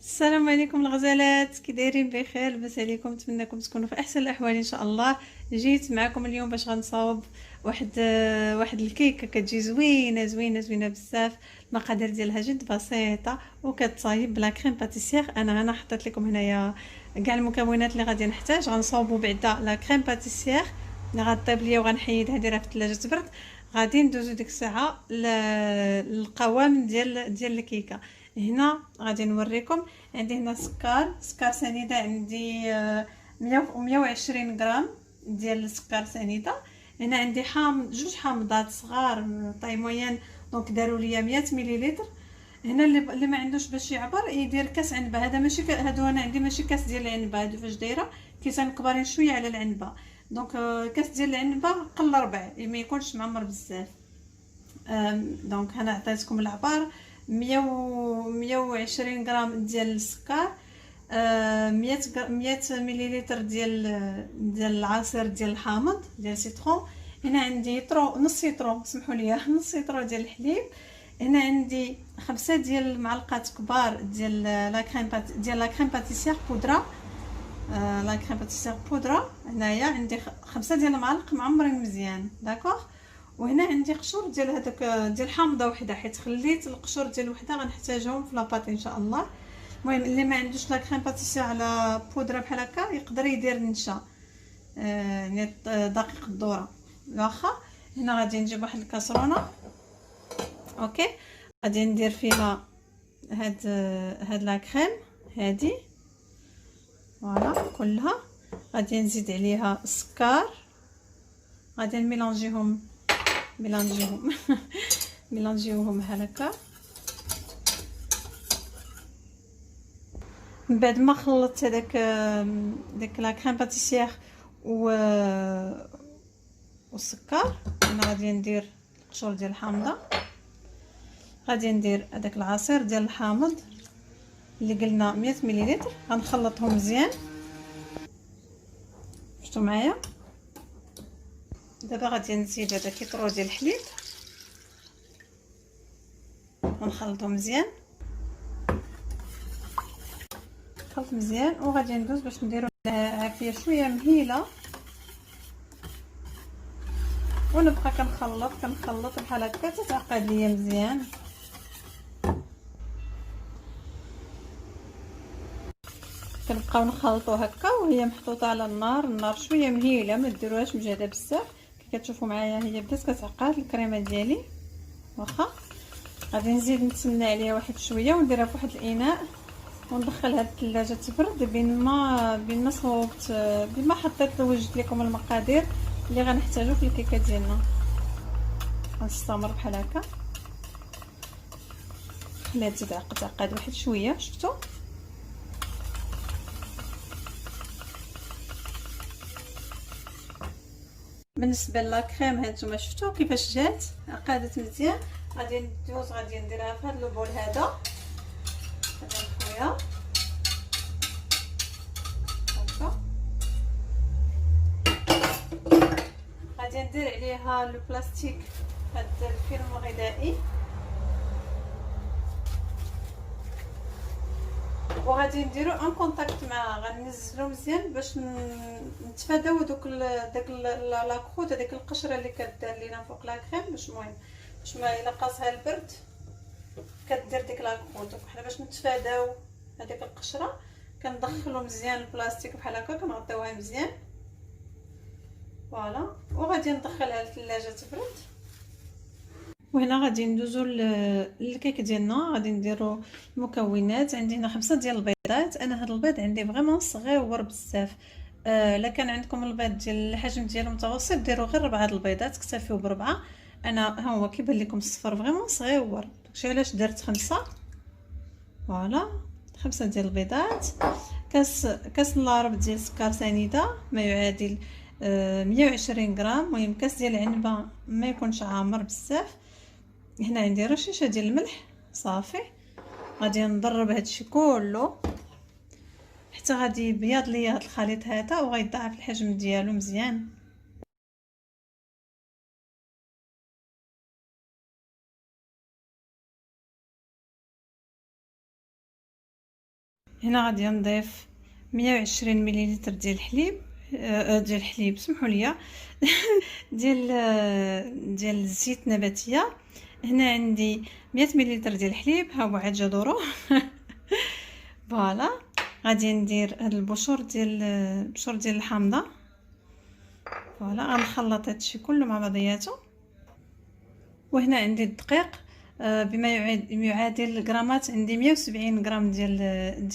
السلام عليكم الغزالات، كي دايرين؟ بخير، لاباس عليكم؟ نتمنىكم تكونوا في احسن الاحوال ان شاء الله. جيت معكم اليوم باش غنصاوب واحد الكيكه كتجي زوينه زوينه زوينه بزاف. المقادير ديالها جد بسيطه وكتصايب بلا كريم باتيسير. انا حطيت لكم هنايا كاع المكونات اللي غادي نحتاج. غنصاوبوا بعدا لا كريم باتيسير اللي غطيب ليا وغنحيدها نديرها في الثلاجه تبرد. غادي ندوزو ديك الساعه للقوام ديال الكيكه. هنا غادي نوريكم. عندي هنا سكر سنيده، عندي 120 غرام ديال السكر سنيده. هنا عندي جوج حامضات صغار طاي موين، دونك داروا ليا 100 مليلتر. هنا اللي ما عندوش باش يعبر يدير كاس عنبه. هذا ماشي هادو انا عندي ماشي كاس ديال العنبه، هادو فاش دايره كيسان كبارين شويه على العنبه. دونك كاس ديال العنبه قل ربع، ما يكونش معمر بزاف. دونك هنا عطيتكم العبار 120 غرام ديال السكر، 100 مليلتر ديال العصير ديال الحامض ديال سيترون. هنا عندي نص سيترون، سمحوا لي نص سيترون ديال الحليب. هنا عندي 5 ديال المعلقات كبار ديال لا كريم باتيسير بودره. لا كريم باتيسير بودره. هنايا عندي 5 ديال المعالق معمرين مزيان، داكوغ. وهنا عندي قشور ديال هذوك ديال حامضه وحده، حيت خليت القشور ديال وحده غنحتاجهم في لاباط ان شاء الله. المهم اللي ما عندوش لا كريم باتيسير على بودره بحال هكا يقدر يدير نشا، يعني دقيق الذره واخا. هنا غادي نجيب واحد الكاسرونه، اوكي. غادي ندير فيها هاد لا كريم هادي، فوالا كلها. غادي نزيد عليها السكر، غادي نميلونجيهم ميلونجيوهم بحال هكا. من بعد ما خلطت هذاك داك لا كريم باتيسير والسكر، انا غادي ندير القشور ديال الحامضه. غادي ندير هذاك العصير ديال الحامض اللي قلنا 100 مليلتر، غنخلطهم مزيان. شفتوا معايا؟ دابا غادي نزيد هذا كيطرو ديال الحليب ونخلطو مزيان، خلط مزيان. وغادي ندوز باش نديرو عافيه شويه مهيله، ونبقى كنخلط بحال هكا تتعقد ليا مزيان. كنبقاو نخلطو هكا وهي محطوطه على النار شويه مهيله، ما ديروهاش مجهده بزاف. كي كتشوفوا معايا هي بدات كتعقد الكريمه ديالي، واخا. غادي نزيد نتسنى عليها واحد شويه ونديرها في واحد الاناء وندخلها للثلاجه تبرد. بين ما صوبت، بين ما حطيت وجدت لكم المقادير اللي غنحتاجو في الكيكه ديالنا. غنستمر بحال هكا، خليها تعقد واحد شويه. شفتوا؟ بالنسبه للاكريم هانتوما شفتوا كيفاش جات عقدت مزيان. غادي نديرها في هذا البول هذا خويا هكا. غادي ندير عليها لو بلاستيك، هذا الفيلم الغذائي، وغادي نديرو ان كونتاكت معاه. غننزلو مزيان باش نتفاداو داك لاكروت، هذيك القشره اللي كدار لينا فوق لا كريم، باش المهم باش ما الا قاسها البرد كدير ديك لاكروت. حنا باش نتفاداو هذيك القشره كندخلو مزيان البلاستيك بحال هكا، كنغطيوها مزيان، فوالا. وغادي ندخلها للثلاجه تبرد. وهنا غادي ندوزو للكيك ديالنا. غادي نديرو المكونات. عندي هنا 5 ديال البيضات. انا هذا البيض عندي فريمون صغيور بزاف. الا كان عندكم البيض ديال الحجم ديالو متوسط ديروا غير 4 البيضات، اكتفيو ب4. انا ها هو كيبان لكم الصفر فريمون صغيور، داكشي علاش درت 5. فوالا 5 ديال البيضات. كاس ربع ديال السكر سنيده ما يعادل 120 غرام. المهم كاس ديال العنبه ما يكونش عامر بزاف. هنا عندي رشيشه ديال الملح صافي. غادي نضرب هادشي كله حتى غادي يبيض ليا هاد الخليط هذا وغيضاعف الحجم ديالو مزيان. هنا غادي نضيف 120 مليلتر ديال الحليب، ديال الحليب سمحوا لي ديال الزيت نباتيه. هنا عندي 100 مليلتر ديال الحليب، ها هو عاد جا دورو فوالا. غادي ندير هاد البشور ديال الحامضه، فوالا. غنخلط هادشي كله مع بعضياته. وهنا عندي الدقيق بما يعادل الغرامات، عندي 170 غرام ديال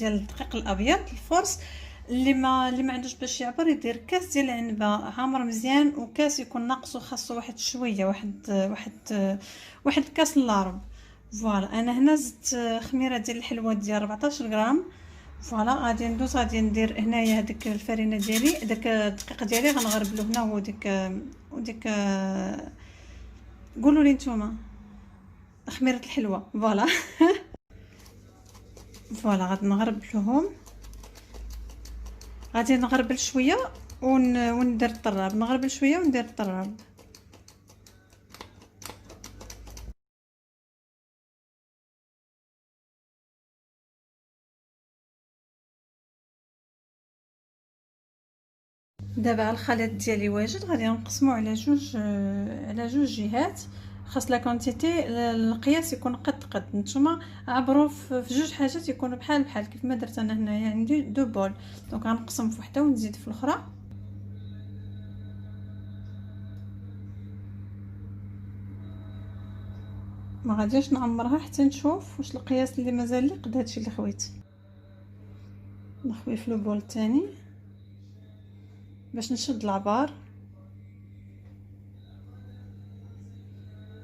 الدقيق الابيض الفورس. اللي ما عندوش باش يعبر يدير كاس ديال العنبه عامر مزيان، وكاس يكون ناقصو خاصو واحد شويه، واحد الكاس لارب. فوالا انا هنا زدت خميره ديال الحلوى ديال 14 غرام. فوالا غادي ندوز، غادي ندير هنايا هذيك الفرينه ديالي، داك الدقيق ديالي غنغربلو هنا، هو وديك قولوا لي نتوما خميره الحلوى. فوالا فوالا غادي نغربلهم، غادي نغربل شويه وندير الطراب، نغربل شويه وندير الطراب. دابا الخليط ديالي واجد، غادي نقسمو على جوج جهات. خاص لا كونتيتي القياس يكون قد نتوما عبروا في جوج حاجات يكونوا بحال كيف ما درت انا. هنايا عندي دو بول، دونك غنقسم في وحده ونزيد في الاخرى. ما غاديش نعمرها حتى نشوف واش القياس اللي مازال لي قد هادشي اللي خويت. نخوي في لو بول الثاني باش نشد العبار،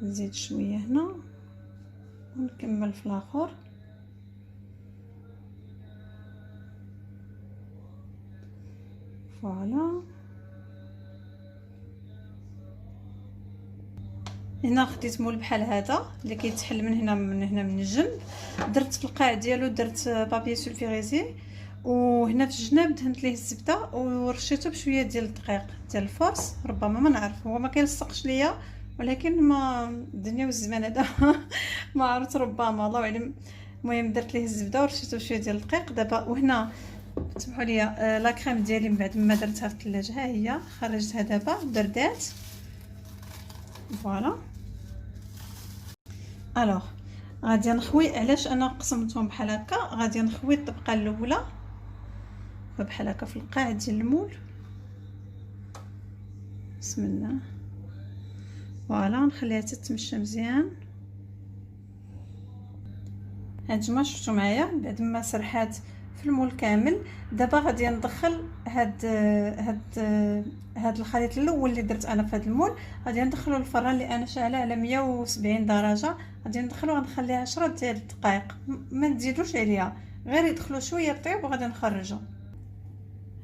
نزيد شويه هنا ونكمل في الاخر. فوالا هنا خديت مول بحال هذا اللي كيتحل من هنا من الجنب، درت في القاع ديالو درت بابي سولفيغيزي، وهنا في الجناب دهنت ليه الزبده ورشيته بشويه ديال الدقيق ديال الفورس. ربما ما نعرف، هو ما كيلصقش ليا، ولكن ما الدنيا والزمان هذا ما عرفت، ربما الله اعلم. المهم درت ليه الزبده ورشيته بشويه ديال الدقيق. دابا وهنا سمحوا لي لا كريم ديالي من بعد ما درتها في الثلاجه، ها هي خرجتها دابا بردات. فوالا الوغ غادي نخوي. علاش انا قسمتهم بحال هكا؟ غادي نخوي الطبقه الاولى بحال هكا في القاع ديال المول، بسم الله. فوالا نخليها تتمشى مزيان. هانتوما شفتوا معايا بعد ما سرحات في المول كامل. دابا غادي ندخل هاد الخليط الاول اللي درت انا في هاد المول، غادي ندخلو الفران اللي انا شاعله على 170 درجه. غادي ندخلو، غنخليها 10 ديال الدقائق، ما نزيدوش عليها، غير يدخلوا شويه طيب وغادي نخرجها.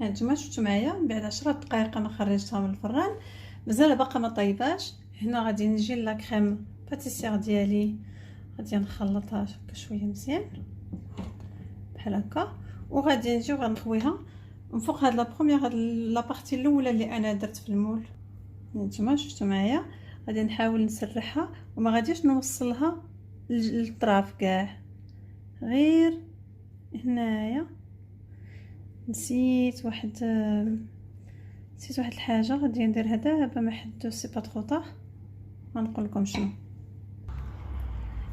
هانتوما شفتوا معايا بعد 10 دقائق انا خرجتها من الفران، مازال باقا ما طيباش. هنا غادي نجي لا كريم باتيسير ديالي، غادي نخلطها هكا شويه مزيان بحال هكا، وغادي نجي وغنخويها من فوق هاد لا بروميير، هاد لا بارتي الاولى اللي انا درت في المول. نتوما شفتوا معايا غادي نحاول نسرحها وما غاديش نوصلها للطراف كاع، غير هنايا. نسيت واحد الحاجه غادي نديرها دابا ما حدو سي با ترو طار. ما نقول لكم شنو.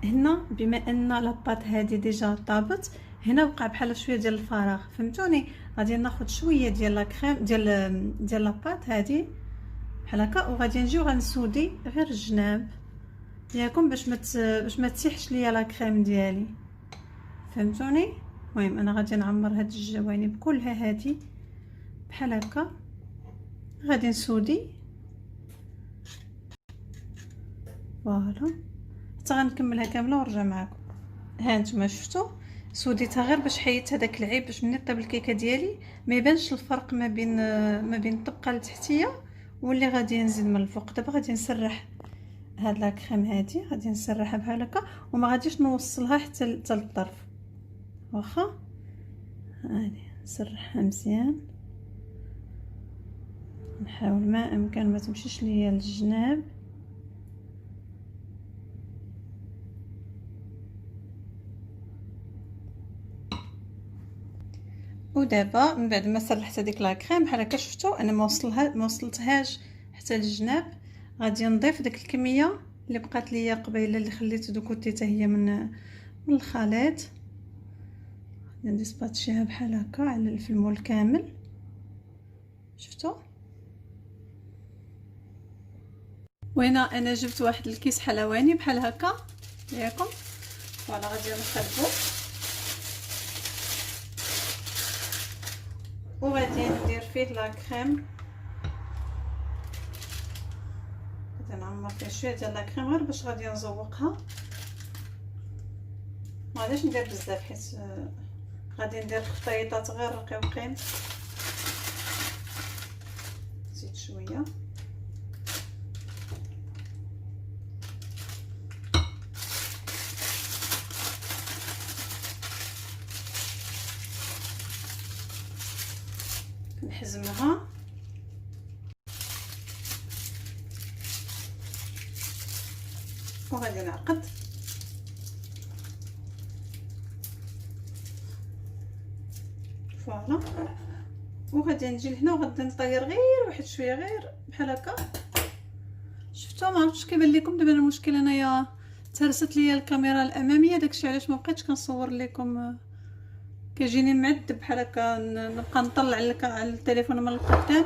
هنا بما ان لاباط هذه ديجا طابت، هنا وقع بحال شويه ديال الفراغ، فهمتوني؟ غادي ناخذ شويه ديال لا كريم ديال لاباط هذه بحال هكا، وغادي نجي وغنسودي غير الجناب ياكم باش ما تسيحش ليا لا كريم ديالي، فهمتوني؟ المهم انا غادي نعمر هاد الجوانب كلها هذه بحال هكا، غادي نسودي. فوالا حتى غنكملها كامله ونرجع معكم. ها نتوما شفتوا سوديتها غير باش حيدت هذاك العيب، باش ملي طيب الكيكه ديالي ما يبانش الفرق ما بين الطبقه التحتيه واللي غادي نزيد من الفوق. دابا غادي نسرح هاد لا كريم هادي، غادي نسرحها بحال هكا وما غاديش نوصلها حتى للطرف، واخا هادي نسرحها مزيان، نحاول ما امكن ما تمشيش ليا للجناب. ودابا من بعد ما سرحت هذيك لا كريم بحال هكا شفتوا انا ما وصلتهاش حتى للجناب. غادي نضيف ديك الكميه اللي بقات ليا قبيله اللي خليت دو كوتي حتى هي من الخليط. غادي نسباتشيها بحال هكا على الفلمول كامل شفتوا. وهنا انا جبت واحد الكيس حلواني بحال هكا ياكم. فوالا غادي نخرجو وغادي ندير فيه لا كريم. غادي نعمر فيه شويه ديال لا كريم غير باش غادي نزوقها. ما غاديش ندير بزاف حيت غادي ندير خطيطات غير رقيقين. زيد شويه نحزمها. وغادي نعقد فوالا. وغادي نجي لهنا وغادي نطير غير واحد شويه غير بحال هكا شفتوا. ما عرفتش كيبان لكم دابا المشكل انايا تهرست ليا الكاميرا الاماميه داكشي علاش ما بقيتش كنصور لكم. كيجيني معذب بحال هكا نبقى نطلع لك على التليفون من القدام.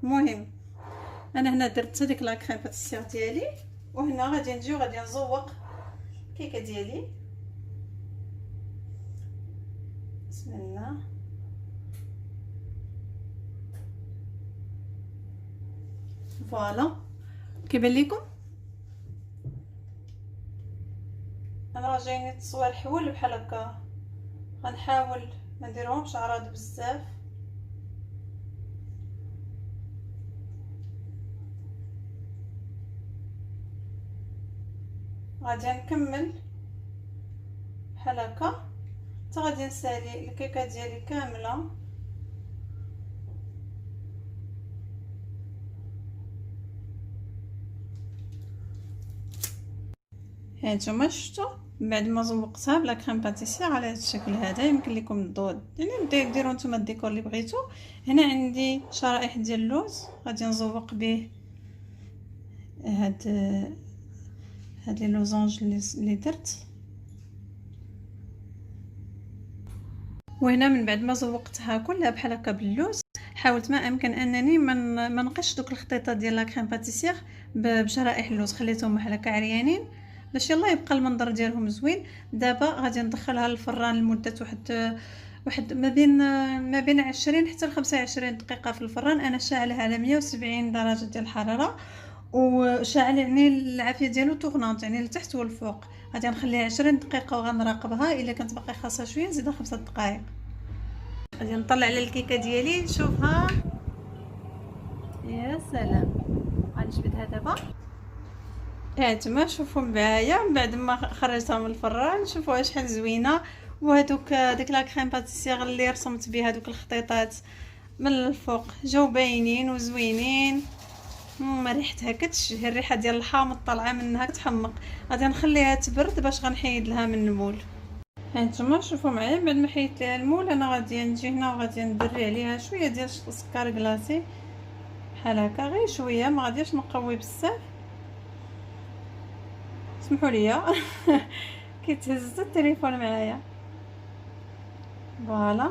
المهم انا هنا درت هذيك لا كريم باتيسير ديالي وهنا غادي نجي وغادي نزوق الكيكه ديالي. بسم الله. فوالا كيبان لكم انا راه جايني التصوير حول بحال هكا. غنحاول ما نديرهمش عراض بزاف. غادي نكمل بحال هكا حتى غادي نسالي الكيكه ديالي كامله. هانتوما شفتوا بعد ما زوقتها بلا كريم باتيسير على هذا الشكل هذا. يمكن لكم الضوء يعني ديروا نتوما الديكور اللي بغيتو. هنا عندي شرائح ديال اللوز غادي نزوق به هاد لي لوزونج اللي درت. وهنا من بعد ما زوقتها كلها بحال هكا باللوز حاولت ما امكن انني ما نقش دوك الخطيطه ديال لا كريم باتيسير بشرائح اللوز. خليتهم بحال هكا عريانين باش يلا يبقى المنظر ديالهم زوين. دابا غادي ندخلها للفران لمده واحد ما بين 20 حتى ل 25 دقيقه في الفران. انا شاعلها على 170 درجه ديال الحراره وشاعل يعني العافيه ديالو طغنانط يعني لتحت والفوق. غادي نخليها 20 دقيقه وغنراقبها. الا كانت باقي خاصها شويه نزيدها 5 دقائق. غادي نطلع على الكيكه ديالي نشوفها. يا سلام. غنجبدها دابا. هانتوما شوفوا معايا من بعد ما خرجتها من الفران شوفوها شحال زوينه. وهذوك ديك لا كريم باتيسير اللي رسمت بها دوك الخطيطات من الفوق جاو باينين وزوينين. ريحتها كتشهي. الريحه ديال الحامض طالعه منها كتحمق. غادي نخليها تبرد باش غنحيد لها من المول. هانتوما شوفوا معايا بعد ما حيدت لها المول انا غادي نجي هنا وغادي ندري عليها شويه ديال السكر كلاصي بحال هكا غير شويه. ما غاديش نقوي بزاف سمحوا لي كيتهز التليفون معايا. فوالا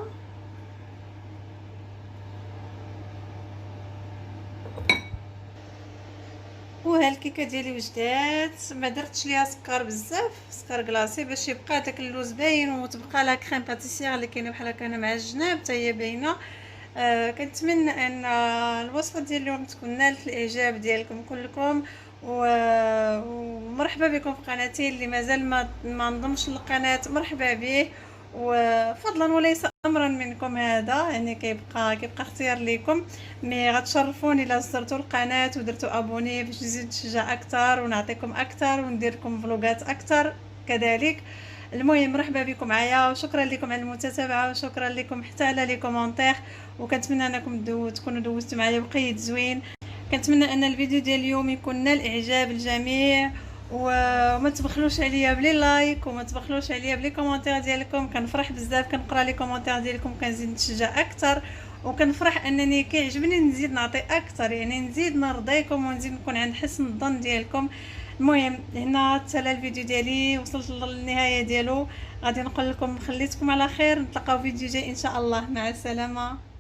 وها الكيكه ديالي وجدات. ما درتش ليها سكر بزاف سكر كلاصي باش يبقى داك اللوز باين وتبقى لا كريم باتيسير اللي كاينه بحال هكا مع الجناب حتى هي باينه. كنتمنى ان الوصفه ديال اليوم تكون نالت الاعجاب ديالكم كلكم. ومرحبا بكم في قناتي. اللي مازال ما انضمش للقناه مرحبا به وفضلا وليس امرا منكم. هذا يعني كيبقى اختيار لكم. مي غتشرفوني الا زرتوا القناه ودرتوا ابوني باش نزيد نشجع اكثر ونعطيكم اكثر وندير لكم فلوقات اكثر كذلك. المهم مرحبا بكم معايا وشكرا لكم على المتابعه وشكرا لكم حتى على لي كومونتير. وكنتمنى انكم تكونوا دوزتوا معايا وقيت زوين. كنتمنى ان الفيديو ديال اليوم يكون نال اعجاب الجميع وما تبخلوش عليا بلي لايك، وما تبخلوش عليا بلي كومونتير ديالكم. كنفرح بزاف كنقرا لي كومونتير ديالكم، كنزيد نتشجع اكثر، وكنفرح انني كيعجبني نزيد نعطي اكثر، يعني نزيد نرضيكم ونزيد نكون عند حسن الظن ديالكم. المهم هنا حتى الفيديو ديالي وصلت للنهايه ديالو، غادي نقول لكم خليتكم على خير، نتلاقاو فيديو جاي ان شاء الله، مع السلامه.